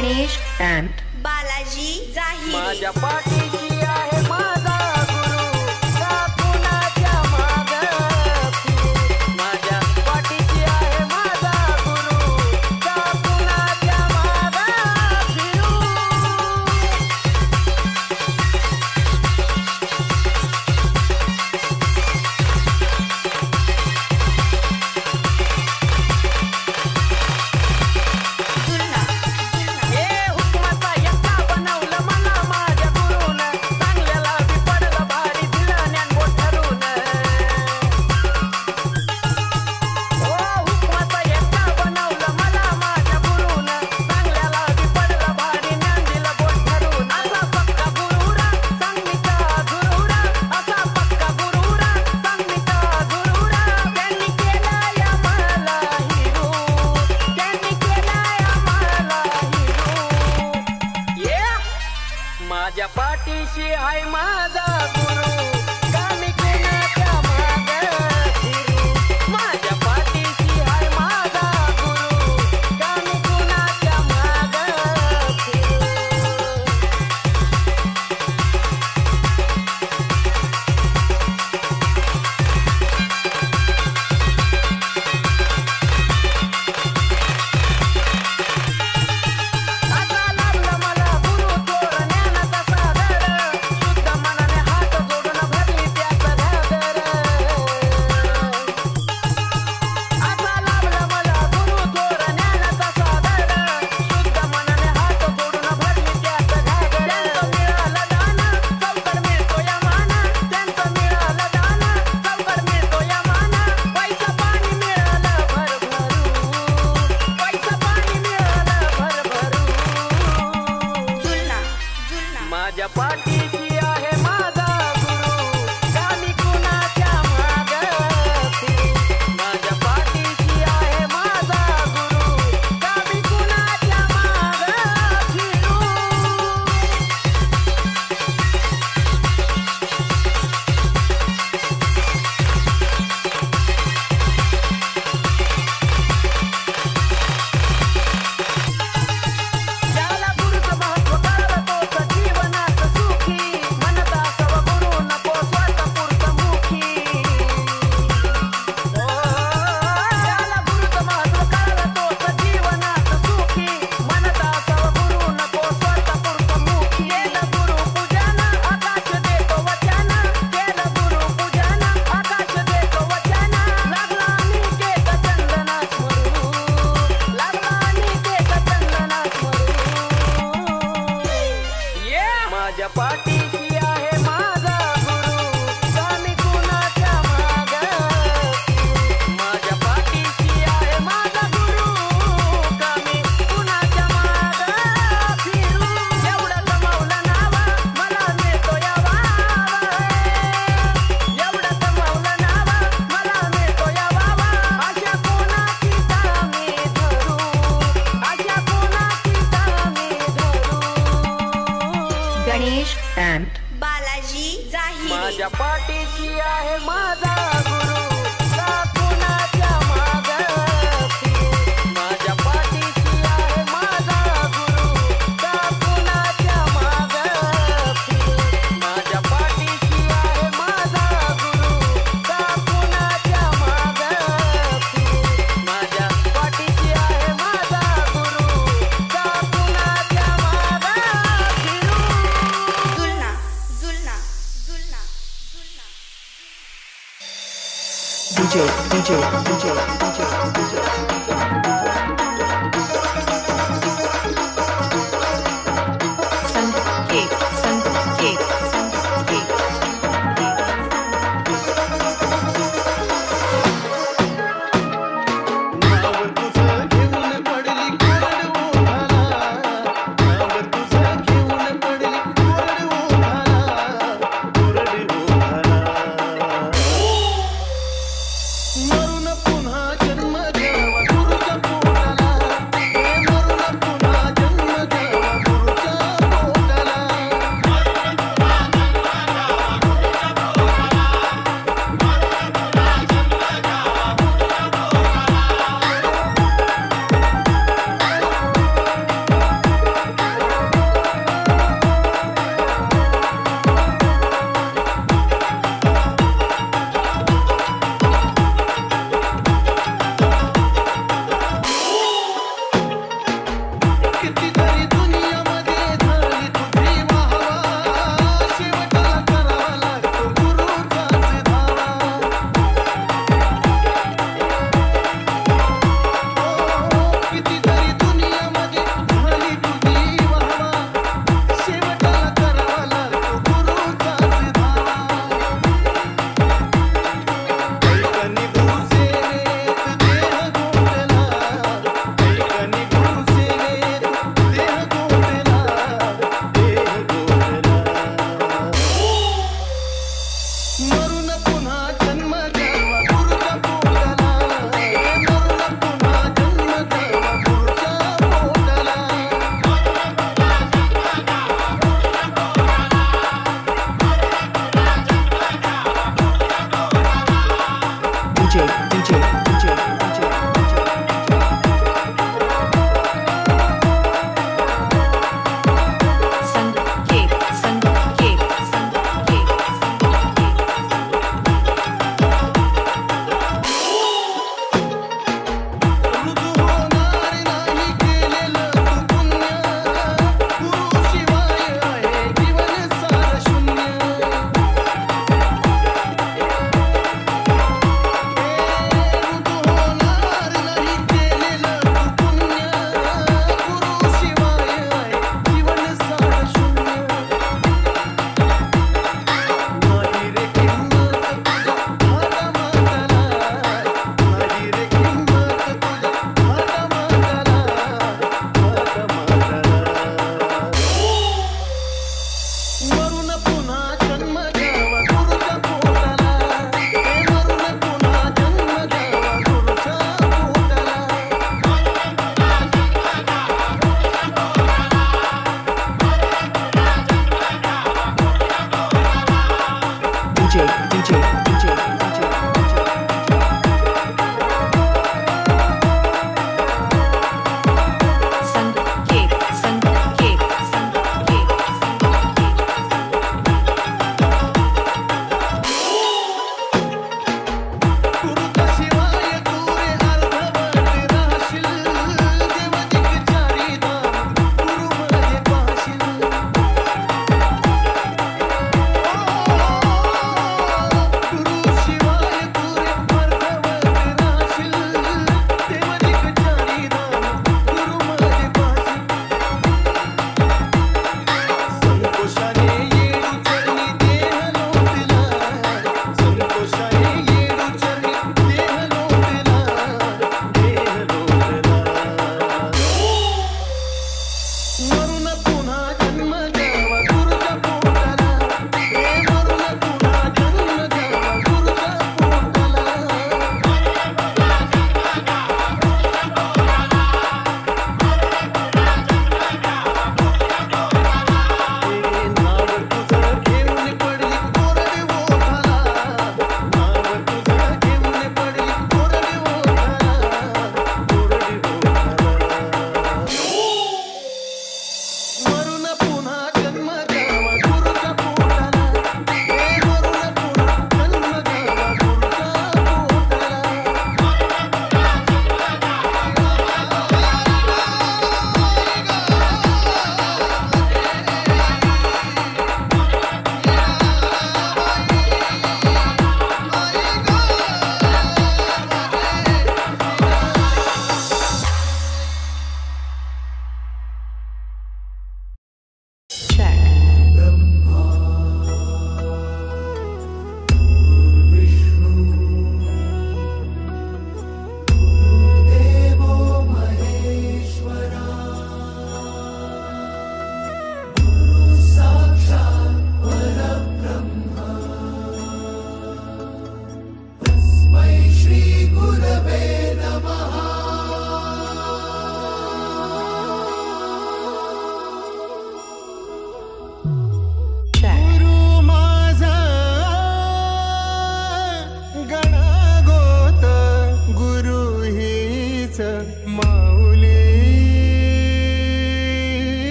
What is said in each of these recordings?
Ganesh and Balaji जाहिरी माझ्या पाठीशी आहे माझा गुरु का कुणाच्या मागं फिरू माझ्या पाठीशी आहे माझा गुरु का कुणाच्या मागं फिरू जुलना हे हुकमाचा यक्का बनवलं मला माझ्या गुरुनं चांगल्याला बी पडलं भारी दिलं ज्ञान बोट ठरून ओ हुकमाचा यक्का बनवलं मला माझ्या गुरुनं चांगल्याला बी पडलं भारी ज्ञान दिलं बोट ठरून असा पक्का गुरुरा सांग मी का गुरुरा असा पक्का गुरुरा सांग मी का गुरुरा त्यांनी केलाय आम्हाला हिरू त्यांनी केलाय आम्हाला हिरू ये माझ्या पाठीशी आहे माझा गुरु का मी कुणाच्या मागं फिरू माझ्या पाठीशी आहे माझा गुरु का मी कुणाच्या मागं फिरू आता लागला मला गुरु थोर ज्ञानाचा सागर शुद्ध मनाने हात जोडून भरली त्याचं घागर आता लागला मला गुरु थोर ज्ञानाचा सागर शुद्ध मनाने हात जोडून भरली त्याचं घागर त्यांचं मिळालं दान चौकड मिळतो या माना त्यांचं मिळालं दान चौकड मिळतो या माना पैसा पाणी मिळालं भरभरू पैसा पाणी मिळालं भरभरू जुलना जुलना माझ्या पाठीशी आहे माझा गुरु का मी कुणाच्या मागं फिरू माझ्या पाठीशी आहे माझा गुरु का मी कुणाच्या मागं फिरू ज्याला गुरुचं महत्त्व कळलं तोच जीवनात सुखी म्हणता सर्व गुरु नको स्वतःपुरतं मुखी ज्याला गुरुचं महत्त्व कळलं तोच जीवनात सुखी म्हणता सर्व गुरु नको स्वतःपुरतं मुखी केलं गुरु पूजन आकाश देतो वचन केलं गुरु पूजन आकाश देतो वचन लागला अनिकेत चंदना स्मरू लागला अनिकेत चंदना स्मरू ये माझ्या पाठीशी आहे माझा गुरु का मी कुणाच्या मागं फिरू माझ्या पाठीशी आहे माझा गुरु का मी कुणाच्या मागं फिरू एवढं कमावलं नाव मला मिळतो या वाव एवढं कमावलं नाव मला मिळतो या वाव अशा कोणाची कामी धरू अशा कोणाची कामी धरू गणेश and बालाजी जाहिरी माझ्या पाठीशी आहे माझा गुरु का कुणाच्या मागं फिरू माझ्या पाठीशी आहे माझा गुरु का कुणाच्या मागं फिरू माझ्या पाठीशी आहे माझा गुरु का कुणाच्या मागं फिरू माझ्या पाठीशी आहे माझा गुरु का कुणाच्या मागं फिरू जुलना जुलना जुलना जुलना संकेत संकेत संकेत नाव तुझं घेऊन पडली कोरड ओढाला नाव तुझं घेऊन पडली कोरड ओढाला मरून पुन्हा जन्म घ्यावा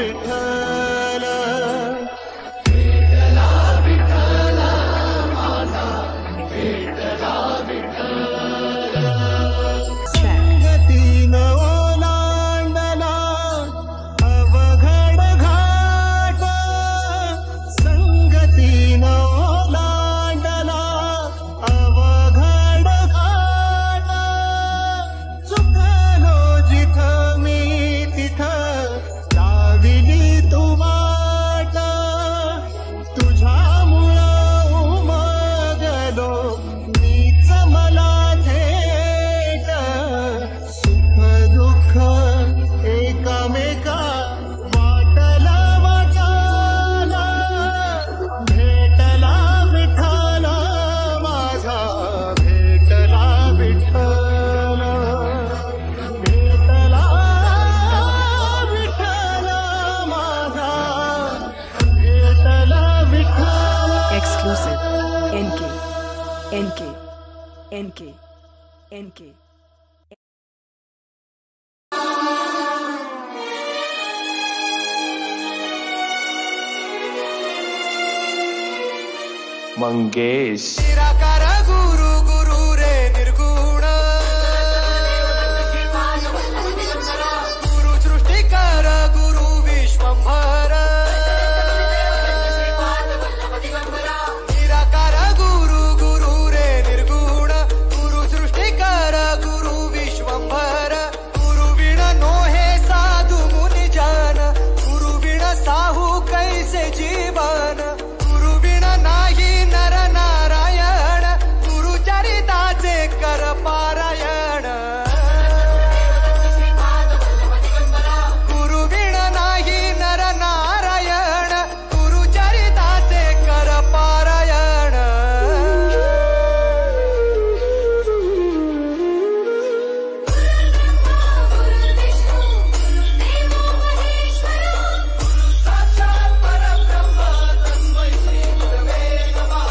विठ्ठल संगतीन ओलांडला अवघड घाट संगतीन ओलांडला अवघड घाट चुकलो जिथं मी तिथं लाविली तू वाट तुझ्यामुळं उमगलो मीच मला थेट सुख दुःख एकामेका वाटला वाटाला भेटला विठ्ठल माझा भेटला विठ्ठल भेटला विठ्ठल माझा भेटला विठ्ठल Exclusive. NK. मंगेश निराकार गुरु गुरु रे निर्गुण गुरु सृष्टिकार गुरु विश्वंभर निराकार गुरु गुरु रे निर्गुण गुरु सृष्टिकार गुरु विश्वंभर गुरु बिन नोहे साधु मुनि जन गुरु बिन साहू कैसे जीवन गुरु बिन नाही नर नारायण गुरु चरिताचे कर पारायण गुरु बिन नाही नर नारायण गुरु चरिताचे कर पारायण साक्षात परब्रह्म तस्मै श्री गुरवे नमः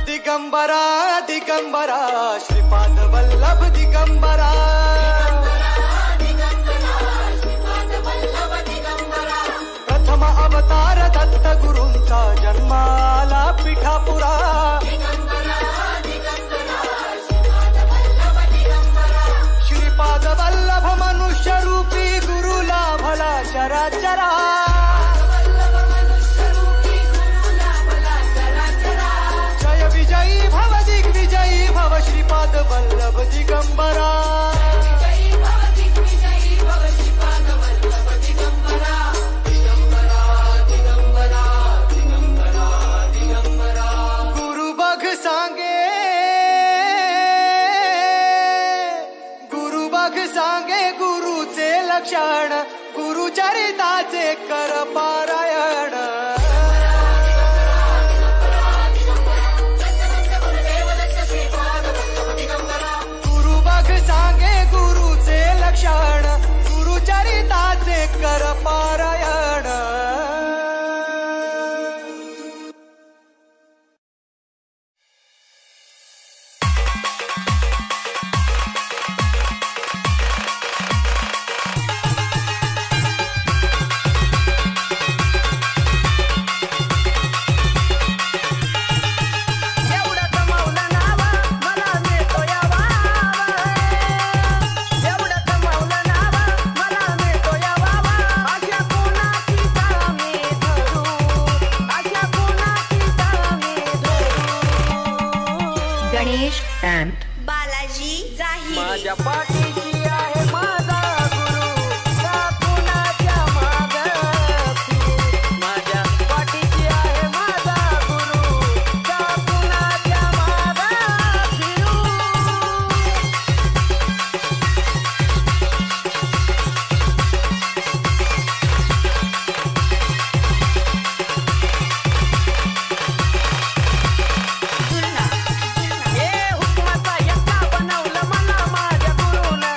दिगंबरा दिगंबरा श्रीपाद वल्लभ दिगंबरा प्रथम अवतार दत्त गुरूंचा जन्माला पिठापुरा श्रीपाद वल्लभ मनुष्य रूपी गुरु लाभला चराचरा जय विजयी भव दिग्विजयी भव श्रीपाद वल्लभ दिगंबरा गुरु बघ सांगे गुरु बघ सांगे गुरुचे लक्षण गुरु चरिताचे कर पारायण गुरु बघ सांगे गुरुचे लक्षण गुरु चरिताचे कर पारायण एवढं कमावलं नाव मला मिळतो या वाव एवढं कमावलं नाव मला मिळतो या वाव अशा कोणाची कामे धरू अशा कोणाची कामे धरू Ganesh and बालाजी जाहीर माझ्या पाठीशी आहे माझा गुरु का कुणाच्या मागं फिरू माझ्या पाठीशी आहे माझा गुरु का कुणाच्या मागं फिरू जुलना हे हुकमाचा यक्का बनवलं मला माझ्या गुरुनं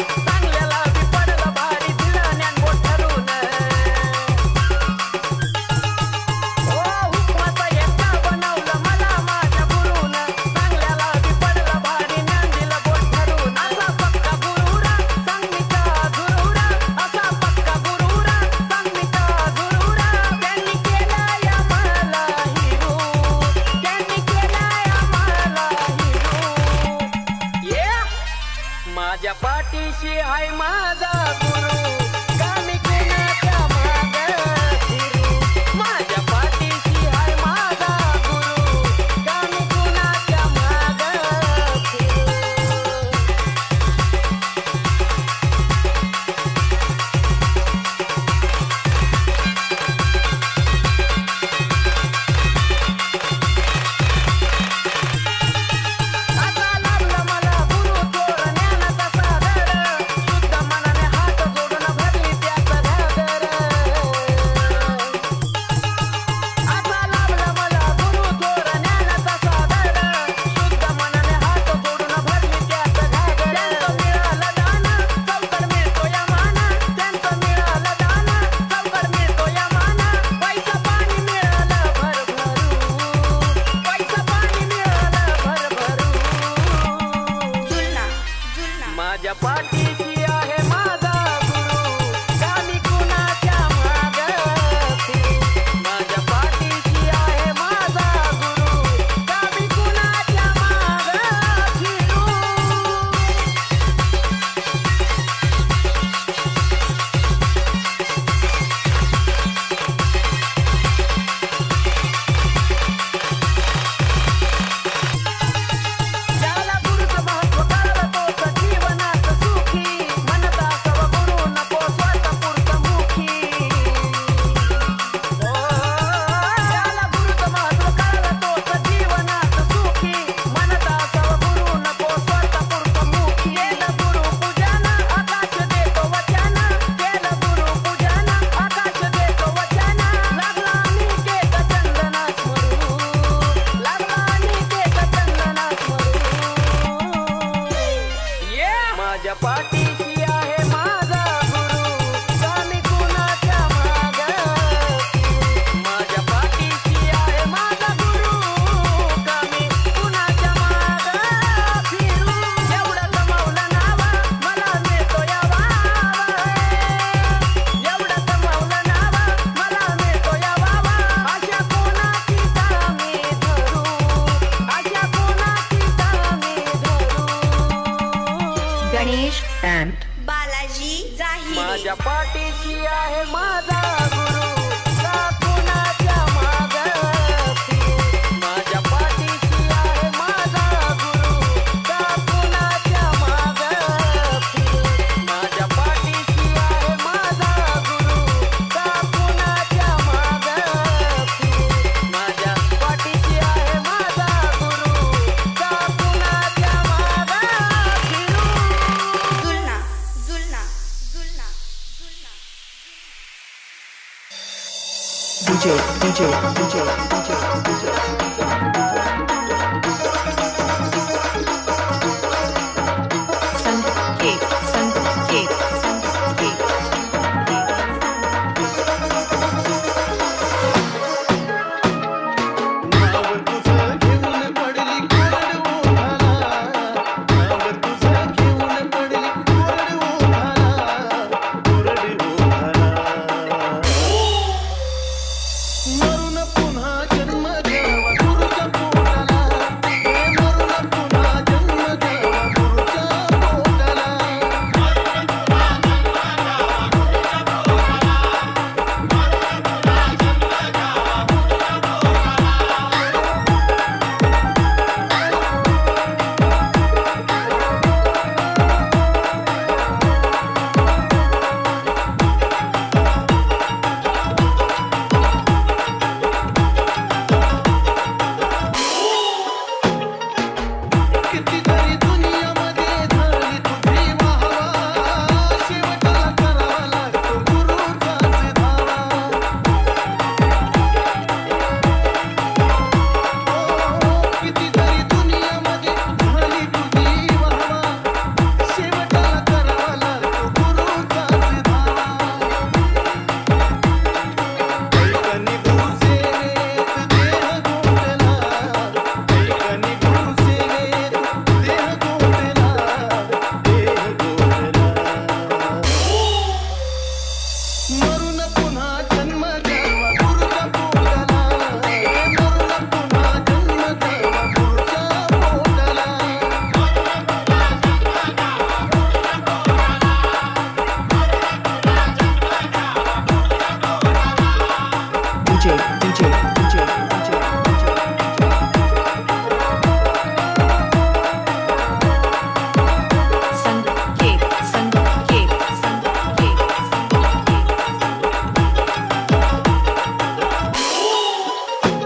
आहे माझा गुरु का कुणाच्या मागं फिरू माझ्या पाठीशी आहे माझा गुरु का कुणाच्या मागं फिरू माझ्या पाठीशी आहे माझा गुरु का कुणाच्या मागं फिरू माझ्या पाठीशी आहे माझा गुरु का कुणाच्या मागं फिरू जुलना जुलना जुलना जुलना संकेत संकेत संकेत नाव तुझं घेऊन पडली कोरड ओठाला नाव तुझं घेऊन पडली कोरड ओठाला मरून पुन्हा जन्म घ्यावा गुरुच्या पोटाला मरून पुन्हा जन्म घ्यावा गुरुच्या पोटाला किती जरी दुनियामध्ये झाली तुझी वाहवा शेवटाला करावा लागतो गुरुचाच धावा किती जरी दुनियामध्ये झाली तुझी वाहवा शेवटाला करावा लागतो गुरुचाच धावा कैकनी गुरुसेवेत देह गोठला कैकनी गुरुसेवेत देह गोठला मरून पुन्हा जन्म घ्यावा गुरुच्या पोटाला मरून पुन्हा जन्म घ्यावा गुरुच्या पोटाला संकेत संकेत संकेत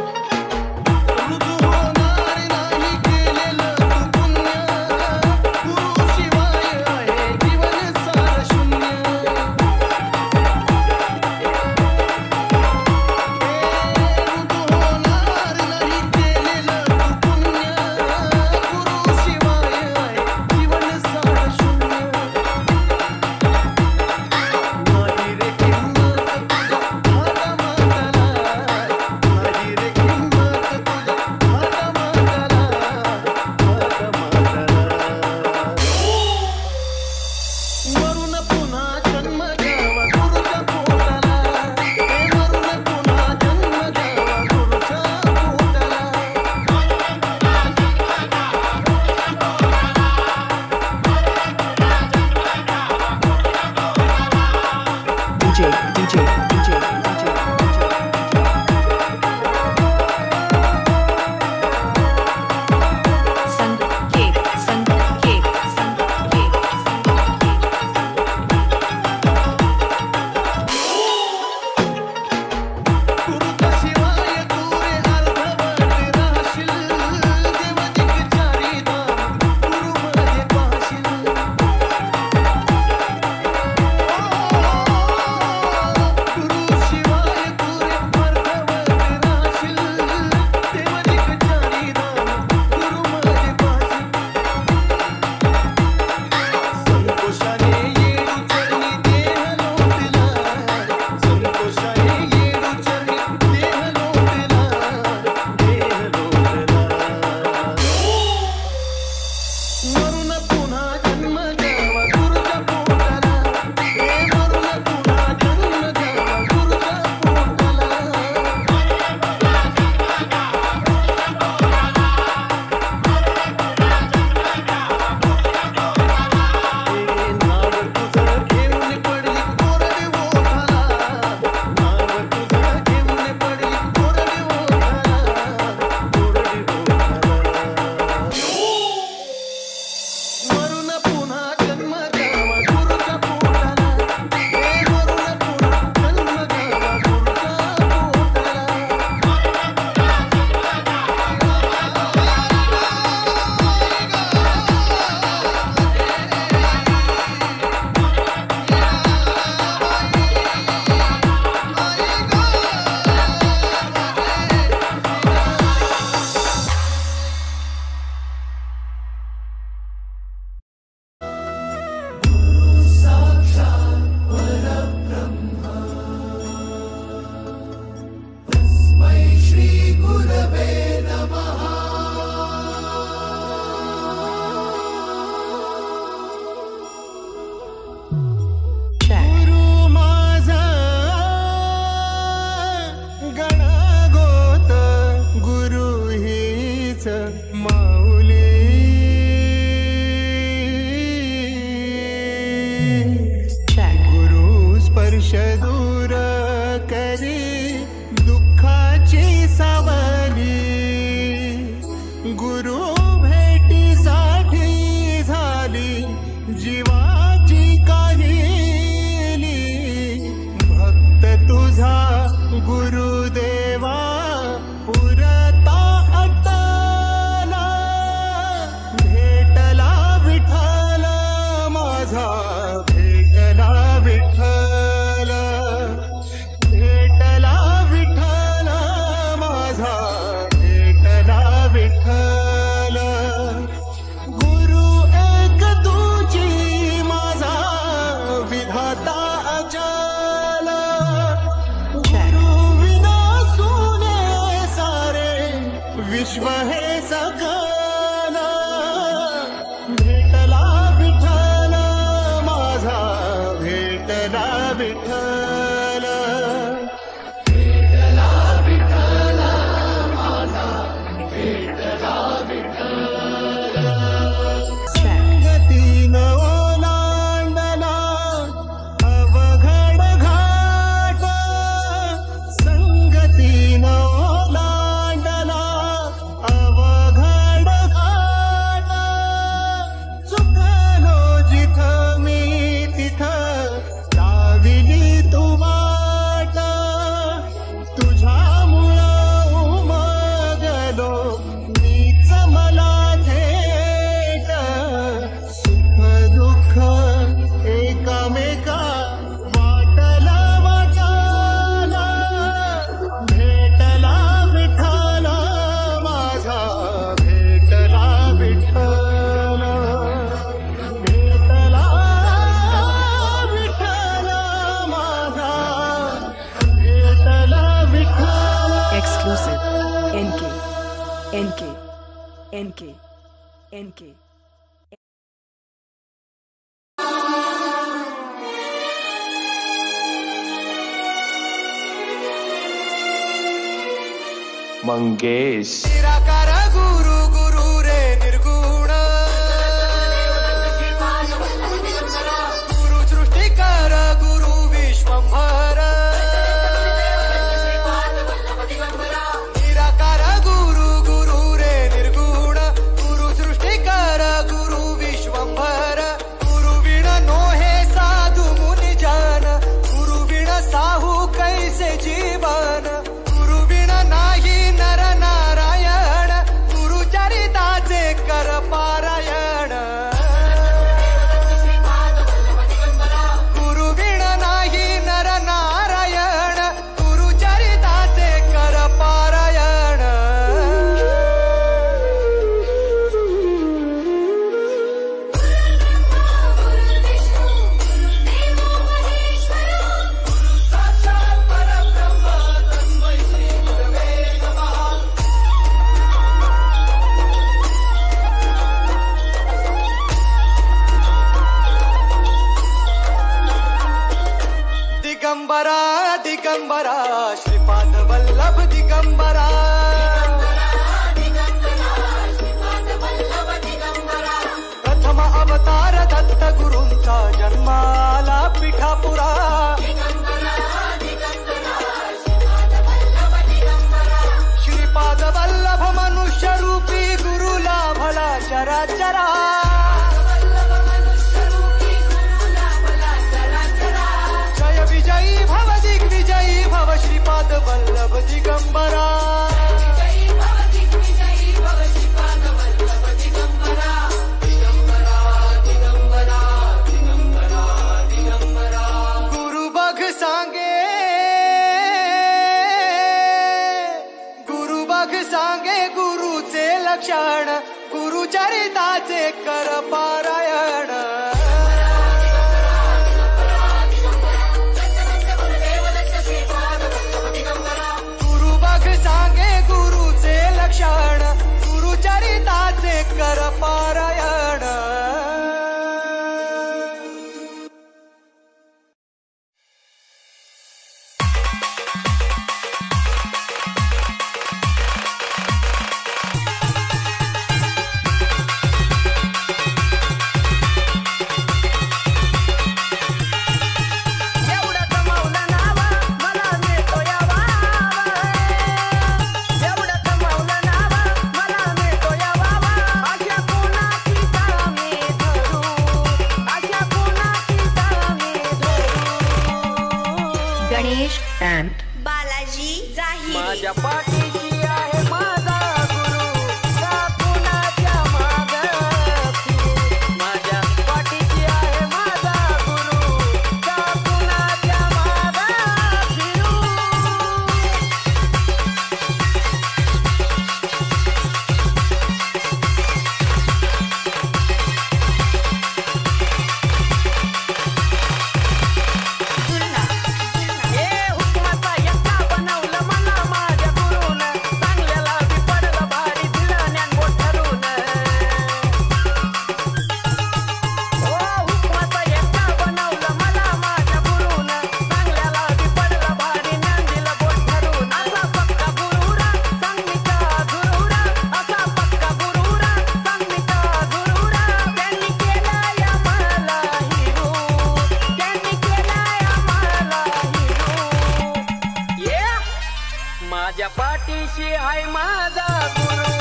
रुजू होणार नाही केलेलं तू पुण्य गुरुशिवाय आहे जीवन सार शून्य गुरु हीच माऊली गुरु स्पर्श दूर करी दुःखाची सावली गुरु भेटीसाठी झाली जीवाची काहिली भक्त तुझा गुरुदेवा पुरता अटला भेटला विठ्ठल माझा भेटला विठ्ठल भेटला विठ्ठल माझा भेटला विठ्ठल गुरु एक तुझी माझा विधाता अचल गुरु विना सुने सारे विश्व हे सगळ भेटला विठ्ठल माझा भेटला विठ्ठल भेटला विठ्ठल माझा भेटला विठ्ठल संगतीनं ओलांडला अवघड घाट संगतीनं ओलांडला अवघड घाट चुकलो जिथं मी तिथं दाविली तू वाट तुझ्यामुळं उमगलो मीच मला थेट सुख दुःख एकामेका वाटला वाटाला भेटला विठ्ठल माझा भेटला विठ्ठल भेटला विठ्ठल माझा भेटला विठ्ठल Exclusive. NK. मंगेश निराकार गुरु गुरु रे निर्गुण गुरु सृष्टिकर गुरु विश्वंभर निराकार गुरु गुरु रे निर्गुण गुरु सृष्टिकर गुरु विश्वंभर गुरु विण नोहे साधु मुनि जन गुरु विण साहू कैसे जीवन गुरु विण नाही नर नारायण गुरु चरिताचे कर पारायण गुरु विण नाही नर नारायण गुरु चरिताचे कर पारायण साक्षात परब्रह्म तस्मै श्री गुरवे नमः दिगंबरा दिगंबरा श्रीपाद वल्लभ दिगंबरा प्रथम अवतार दत्त गुरूंचा जन्माला पिठापुरा श्रीपाद वल्लभ मनुष्य रूपी गुरु लाभला चराचरा जय विजयी भव दिग्विजयी भव श्रीपाद वल्लभ दिगंबरा गुरु बघ सांगे गुरु बघ सांगे गुरुचे लक्षण गुरु चरिताचे कर पारायण गुरु बघ सांगे गुरुचे लक्षण गुरु चरिताचे कर पारायण जाहिरी माझ्या पाठीशी आहे माझा गुरु का कुणाच्या मागं फिरू माझ्या पाठीशी आहे माझा गुरु का कुणाच्या मागं फिरू जुलना जुलना ए हुकमाचा यक्का बनवलं मला माझ्या गुरुनं चांगल्याला बी पडलं भारी दिलं ज्ञान बोट ठरून ओ हुकमाचा यक्का बनवलं मला माझ्या गुरुनं चांगल्याला बी पडलं भारी ज्ञान दिलं बोट ठरून असा पक्का गुरुरा सांग मी का गुरुरा असा पक्का गुरुरा सांग मी का गुरुरा त्यांनी केलाय आम्हाला हिरू त्यांनी केलाय आम्हाला हिरू ये माझ्या पाठीशी आहे माझा गुरु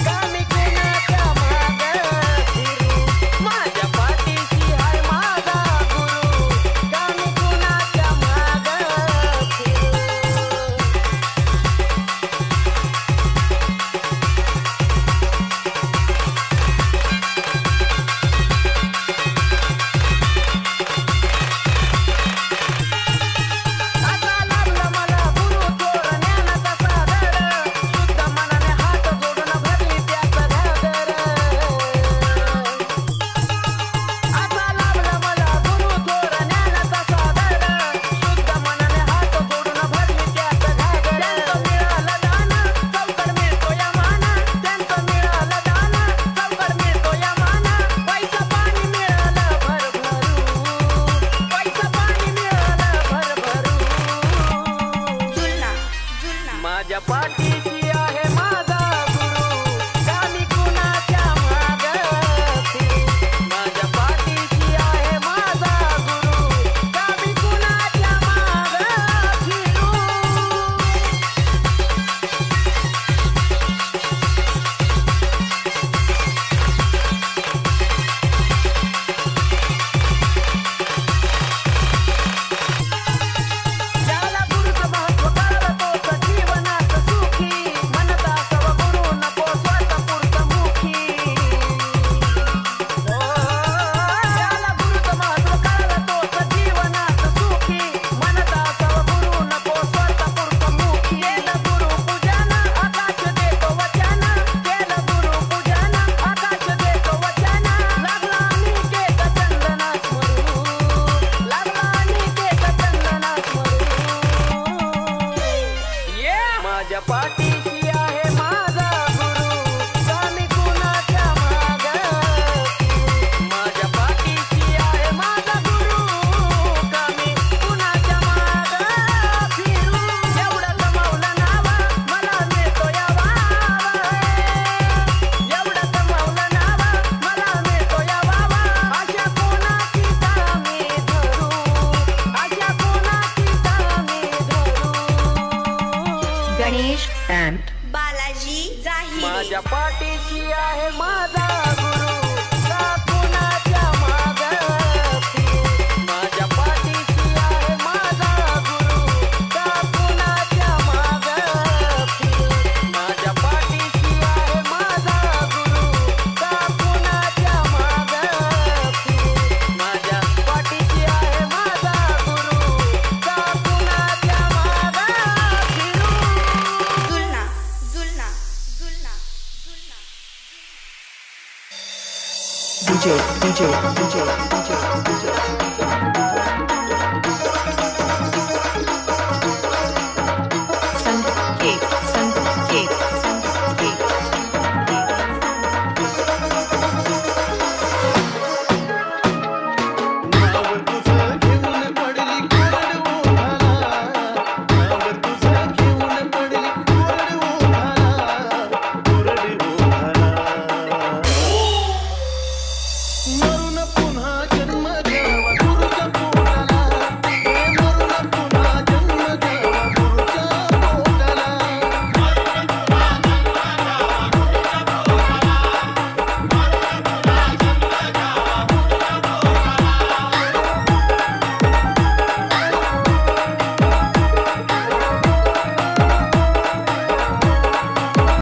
का मी कुणाच्या मागं फिरू माझ्या पाठीशी आहे माझा गुरु का मी कुणाच्या मागं फिरू आता लाभला मला गुरु थोर ज्ञानाचा सागर शुद्ध मनाने हात जोडून भरली त्यात घागर आता लाभला मला गुरु थोर ज्ञानाचा सागर शुद्ध मनाने हात जोडून भरली त्यात घागर त्यांचं मिळालं दान चौकड मिळतो या माना त्यांचं मिळालं दान चौकड मिळतो या माना पैसा पाणी मिळालं भरभरू पैसा पाणी मिळालं भरभरू जुलना जुलना माझ्या पाठीशी आहे माझा गुरु का मी कुणाच्या मागं फिरू माझ्या पाठीशी आहे माझा गुरु का मी कुणाच्या मागं फिरू ज्याला गुरुचं महत्व कळलं तोच जीवनात सुखी म्हणत असावा गुरु नको स्वार्थपुरतं मुखी ज्याला गुरुचं महत्व कळलं तोच जीवनात सुखी म्हणत असावा गुरु नको स्वार्थपुरतं मुखी केलं गुरु पूजन आकाश देतो वचन केलं गुरु पूजन आकाश देतो वचन लागला अनिकेत चंदना स्मरू लागला अनिकेत चंदना स्मरू ये माझ्या पाठीशी आहे माझा गुरु का मी कुणाच्या मागं फिरू माझ्या पाठीशी आहे माझा गुरु का मी कुणाच्या मागं फिरू एवढं कमावलं नाव मला मिळतो या वाव एवढं कमावलं नाव मला मिळतो या वाव अशा कोणाची कामी धरू अशा कोणाची कामी धरू Ganesh and बालाजी जाहिरी माझ्या पाठीशी आहे माझा गुरु का कुणाच्या मागं फिरू माझ्या पाठीशी आहे माझा गुरु का कुणाच्या मागं फिरू माझ्या पाठीशी आहे माझा गुरु का कुणाच्या मागं फिरू माझ्या पाठीशी आहे माझा गुरु का कुणाच्या मागं फिरू जुलना जुलना जुलना जुलना DJ DJ DJ DJ DJ